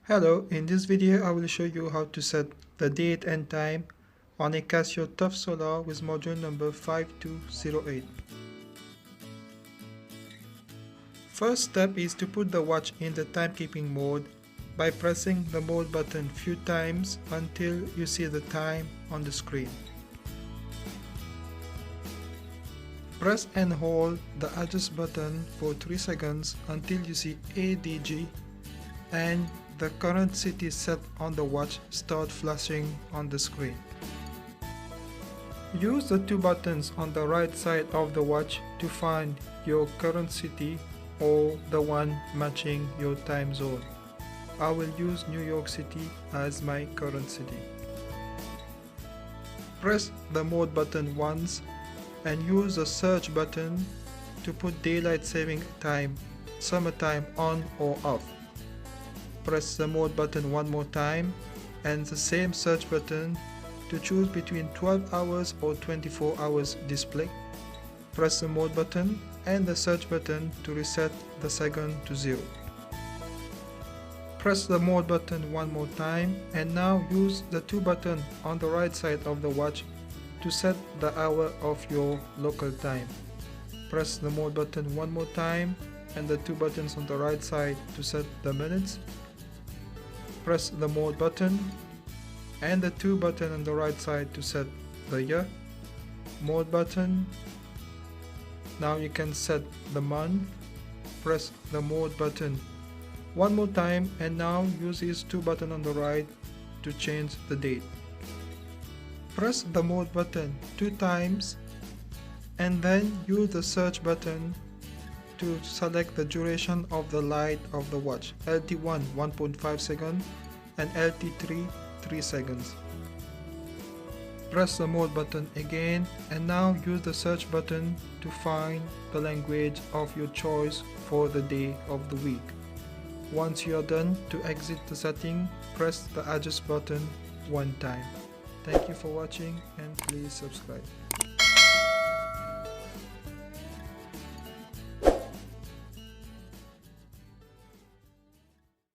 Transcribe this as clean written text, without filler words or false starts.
Hello, in this video I will show you how to set the date and time on a Casio Tough Solar with module number 5208. First step is to put the watch in the timekeeping mode by pressing the mode button few times until you see the time on the screen. Press and hold the adjust button for 3 seconds until you see ADG and the current city set on the watch start flashing on the screen. Use the two buttons on the right side of the watch to find your current city or the one matching your time zone. I will use New York City as my current city. Press the mode button once and use the search button to put daylight saving time, summertime on or off. Press the mode button one more time and the same search button to choose between 12 hours or 24 hours display. Press the mode button and the search button to reset the second to 0. Press the mode button one more time and now use the two buttons on the right side of the watch to set the hour of your local time. Press the mode button one more time and the two buttons on the right side to set the minutes. Press the mode button and the two buttons on the right side to set the year. Mode button. Now you can set the month. Press the mode button one more time and now use these two buttons on the right to change the date. Press the mode button 2 times and then use the search button to select the duration of the light of the watch, LT1 1.5 seconds and LT3 3 seconds. Press the mode button again and now use the search button to find the language of your choice for the day of the week. Once you are done, to exit the setting, press the adjust button one time. Thank you for watching and please subscribe.